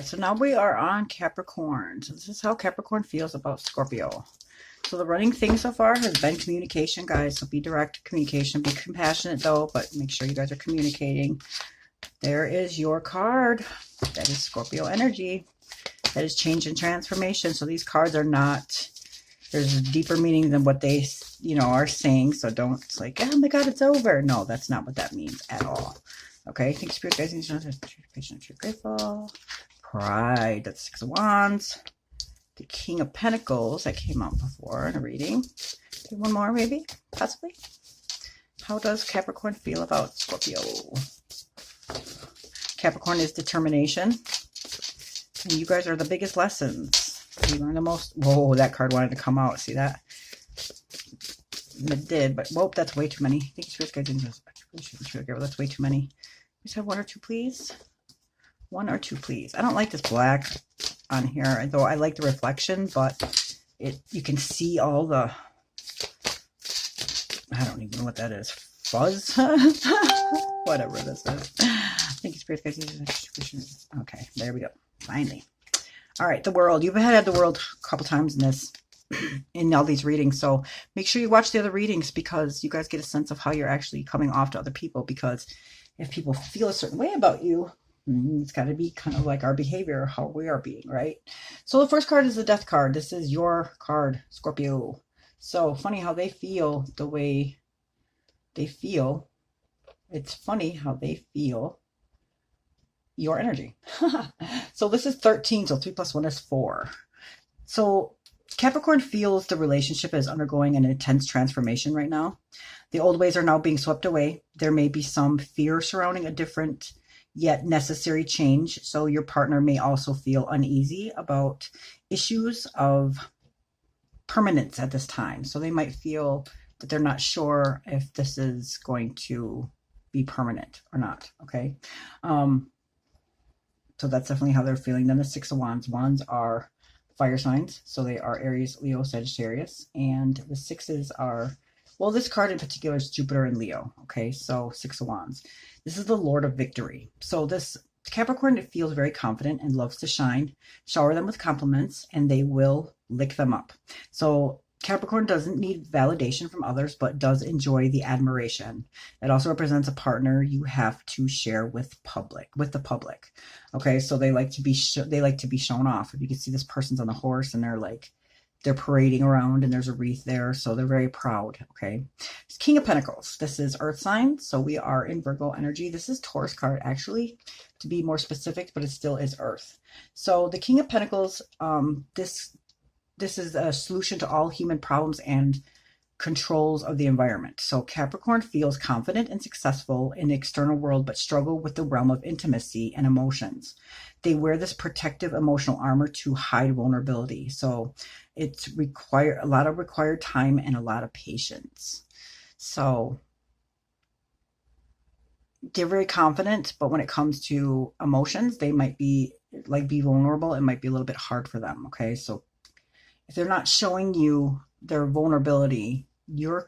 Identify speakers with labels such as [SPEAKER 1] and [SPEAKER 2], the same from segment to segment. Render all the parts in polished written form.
[SPEAKER 1] right, so now we are on Capricorn. So this is how Capricorn feels about Scorpio. So the running thing so far has been communication, guys. So be direct communication. Be compassionate, though, but make sure you guys are communicating. There is your card. That is Scorpio energy. That is change and transformation. So these cards are not, there's a deeper meaning than what they, are saying. So don't, it's like, oh my God, it's over. No, that's not what that means at all. Okay, thank you, Spirit guys. Patient, you're grateful. Pride, that's Six of Wands. The King of Pentacles that came out before in a reading. Do one more, maybe, possibly. How does Capricorn feel about Scorpio? Capricorn is determination. And you guys are the biggest lessons. You learn the most. Whoa, that card wanted to come out. See that? It did, but whoa, that's way too many. Thank you, Spirit guys. That's way too many. Just have one or two, please. One or two, please. I don't like this black on here, though I like the reflection, but you can see all the, I don't even know what that is. Fuzz? Whatever this is. Thank you, Spirit guys. Okay, there we go. Finally. All right, the world. You've had the world a couple times in all these readings, so make sure you watch the other readings because you guys get a sense of how you're actually coming off to other people, because if people feel a certain way about you, it's got to be kind of like our behavior, how we are being, right? So the first card is the death card. This is your card, Scorpio. So funny how they feel the way they feel. It's funny how they feel your energy. So this is 13, so 3 plus 1 is 4. So Capricorn feels the relationship is undergoing an intense transformation right now. The old ways are now being swept away. There may be some fear surrounding a different yet necessary change. So your partner may also feel uneasy about issues of permanence at this time. So they might feel that they're not sure if this is going to be permanent or not. Okay. So that's definitely how they're feeling. Then the Six of Wands. Wands are fire signs. So they are Aries, Leo, Sagittarius. And the sixes are, well, this card in particular is Jupiter and Leo. Okay, so Six of Wands. This is the Lord of Victory. So this Capricorn feels very confident and loves to shine. Shower them with compliments and they will lick them up. So Capricorn doesn't need validation from others, but does enjoy the admiration. It also represents a partner you have to share with the public. Okay, so they like to be shown off. If you can see, this person's on the horse and they're parading around and there's a wreath there, so they're very proud. Okay, it's King of Pentacles. This is Earth sign, so we are in Virgo energy. This is Taurus card, actually, to be more specific, but it still is Earth. So the King of Pentacles, this is a solution to all human problems and controls of the environment. So Capricorn feels confident and successful in the external world, but struggle with the realm of intimacy and emotions. They wear this protective emotional armor to hide vulnerability. So it's a lot of required time and a lot of patience. So they're very confident, but when it comes to emotions, they might be vulnerable. It might be a little bit hard for them. Okay, so if they're not showing you their vulnerability, you're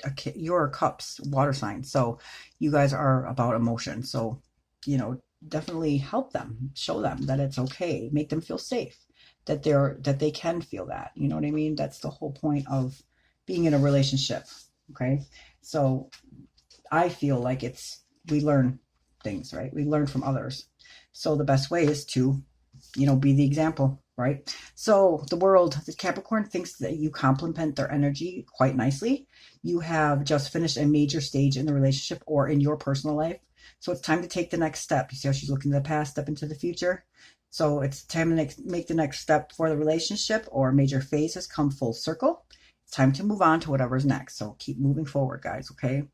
[SPEAKER 1] a cups water sign, so you guys are about emotion. So definitely help them, show them that it's okay, make them feel safe, that they can feel that. You know what I mean? That's the whole point of being in a relationship. Okay, so I feel like we learn things, right? We learn from others. So the best way is to be the example, right? So the world, the Capricorn thinks that you complement their energy quite nicely. You have just finished a major stage in the relationship or in your personal life. So it's time to take the next step. You see how she's looking to the past, step into the future. So it's time to make the next step for the relationship, or a major phase has come full circle. It's time to move on to whatever's next. So keep moving forward, guys. Okay.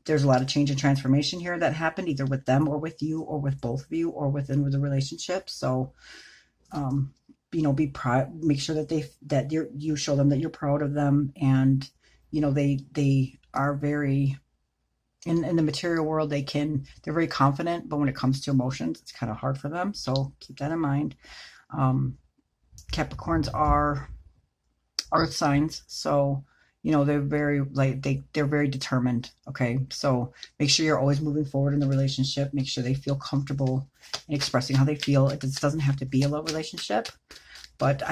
[SPEAKER 1] There's a lot of change and transformation here that happened either with them or with you or with both of you or within the relationship. So, be proud, make sure that you show them that you're proud of them. And, they are very, in the material world, they're very confident, but when it comes to emotions, it's kind of hard for them. So keep that in mind. Capricorns are earth signs. So, You know, they're very like they're very determined. Okay, so make sure you're always moving forward in the relationship. Make sure they feel comfortable in expressing how they feel. It doesn't have to be a love relationship, but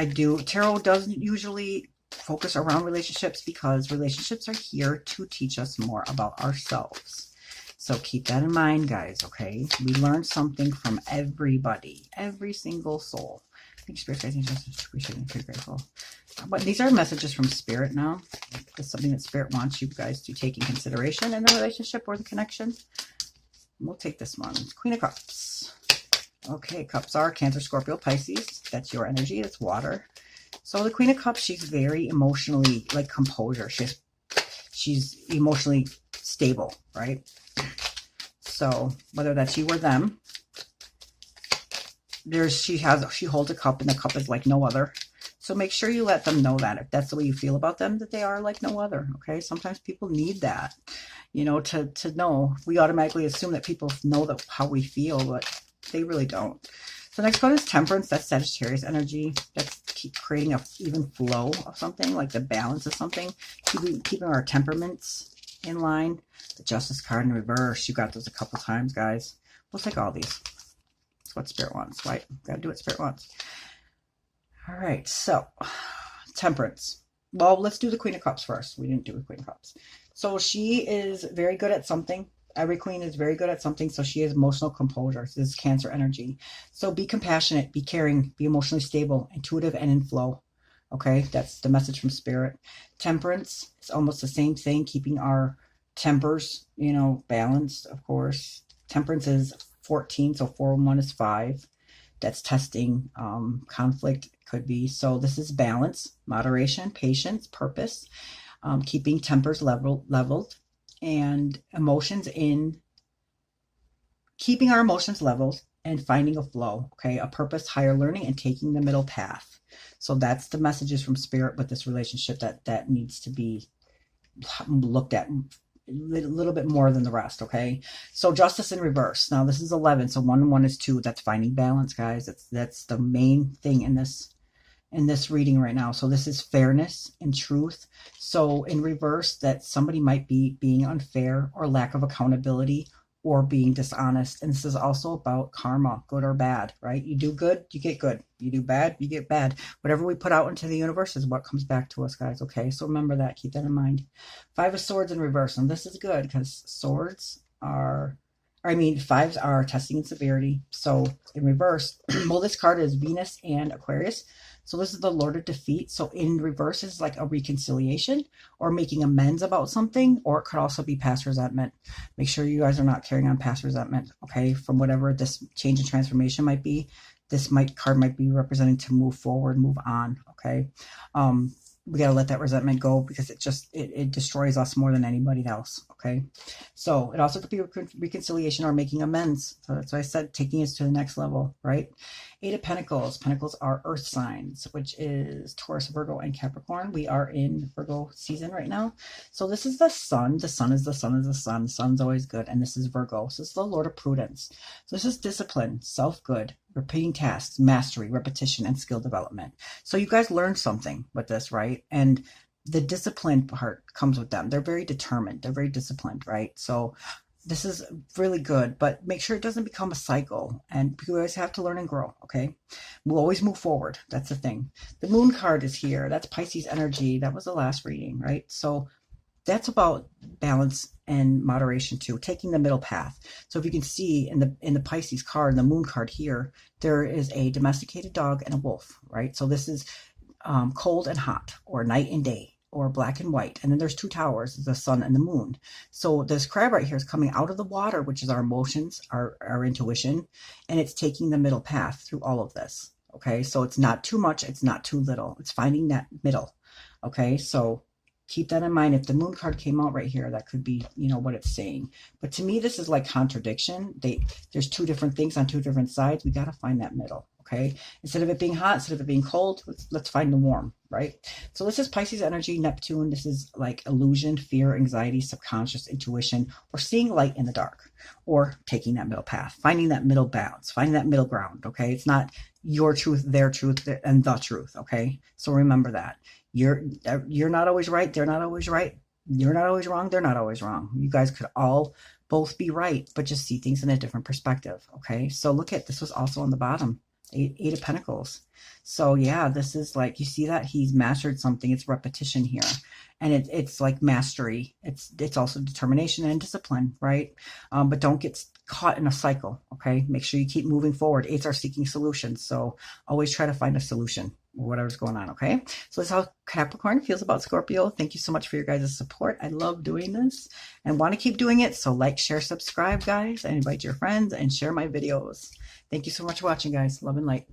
[SPEAKER 1] tarot doesn't usually focus around relationships because relationships are here to teach us more about ourselves. So keep that in mind, guys, okay? We learn something from everybody, every single soul. Thank you, Spirit, guys. Appreciate it. Very grateful. But these are messages from Spirit now. It's something that Spirit wants you guys to take in consideration in the relationship or the connection. We'll take this one. Queen of Cups. Okay, Cups are Cancer, Scorpio, Pisces. That's your energy. That's water. So the Queen of Cups, she's very emotionally, like, composure. She's emotionally stable, right? So whether that's you or them, she holds a cup, and the cup is like no other. So make sure you let them know that if that's the way you feel about them, that they are like no other. Okay, sometimes people need that, you know, to know. We automatically assume that people know how we feel, but they really don't. So next card is Temperance. That's Sagittarius energy. That's creating a even flow of something, like the balance of something, keeping our temperaments in line. The Justice card in reverse. You got those a couple times, guys. We'll take all these. That's what Spirit wants, right? Got to do what Spirit wants. All right, so Temperance. Well, let's do the Queen of Cups first. We didn't do the Queen of Cups. So she is very good at something. Every queen is very good at something, so she has emotional composure. This is Cancer energy. So be compassionate, be caring, be emotionally stable, intuitive, and in flow. Okay, that's the message from Spirit. Temperance is almost the same thing, keeping our tempers, you know, balanced, of course. Temperance is 14, so 4 and 1 is 5. That's testing, conflict could be. So this is balance, moderation, patience, purpose, keeping tempers leveled, and keeping our emotions leveled and finding a flow, okay? A purpose, higher learning, and taking the middle path. So that's the messages from Spirit with this relationship that needs to be looked at a little bit more than the rest, okay? So Justice in reverse. Now this is 11, so 1 and 1 is 2. That's finding balance, guys. That's the main thing in this reading right now. So this is fairness and truth. So in reverse, that somebody might be being unfair or lack of accountability or being dishonest. And this is also about karma, good or bad, right? You do good, you get good. You do bad, you get bad. Whatever we put out into the universe is what comes back to us, guys, okay? So remember that, keep that in mind. 5 of Swords in reverse. And this is good because fives are testing and severity. So in reverse, well, this card is Venus and Aquarius. So this is the Lord of Defeat. So in reverse is like a reconciliation or making amends about something, or it could also be past resentment. Make sure you guys are not carrying on past resentment, okay? From whatever this change and transformation might be, card might be representing to move forward, move on, okay? We got to let that resentment go because it destroys us more than anybody else, okay? So it also could be reconciliation or making amends. So that's why I said taking us to the next level, right? 8 of Pentacles. Pentacles are earth signs, which is Taurus, Virgo, and Capricorn. We are in Virgo season right now. So this is the sun. The sun is the sun is the sun. The sun's always good. And this is Virgo. So this is the Lord of Prudence. So this is discipline, self-good, repeating tasks, mastery, repetition, and skill development. So you guys learned something with this, right? And the discipline part comes with them. They're very determined. They're very disciplined, right? So this is really good, but make sure it doesn't become a cycle, and you guys have to learn and grow, okay? We'll always move forward. That's the thing. The moon card is here. That's Pisces energy. That was the last reading, right? So that's about balance and moderation too, taking the middle path. So if you can see in the Pisces card, the moon card here, there is a domesticated dog and a wolf, right? So this is cold and hot, or night and day, or black and white. And then there's 2 towers, the sun and the moon. So this crab right here is coming out of the water, which is our emotions, our intuition, and it's taking the middle path through all of this. Okay, so it's not too much, it's not too little. It's finding that middle. Okay, so keep that in mind. If the moon card came out right here, that could be, you know, what it's saying. But to me, this is like contradiction. There's 2 different things on 2 different sides. We got to find that middle. Okay, instead of it being hot, instead of it being cold, let's find the warm, right? So this is Pisces energy, Neptune. This is like illusion, fear, anxiety, subconscious, intuition, or seeing light in the dark, or taking that middle path, finding that middle balance, finding that middle ground. Okay, it's not your truth, their truth, and the truth. Okay, so remember that you're not always right, they're not always right, you're not always wrong, they're not always wrong. You guys could all both be right, but just see things in a different perspective. Okay, so look at this, was also on the bottom. Eight of Pentacles. So yeah, this is like, you see that he's mastered something. It's repetition here, and it's like mastery. It's also determination and discipline, right? But don't get caught in a cycle. Okay, make sure you keep moving forward. Eights are seeking solutions, so always try to find a solution, whatever's going on. Okay, so that's how Capricorn feels about Scorpio. Thank you so much for your guys' support. I love doing this and want to keep doing it. So like, share, subscribe, guys, and invite your friends and share my videos. Thank you so much for watching, guys. Love and light.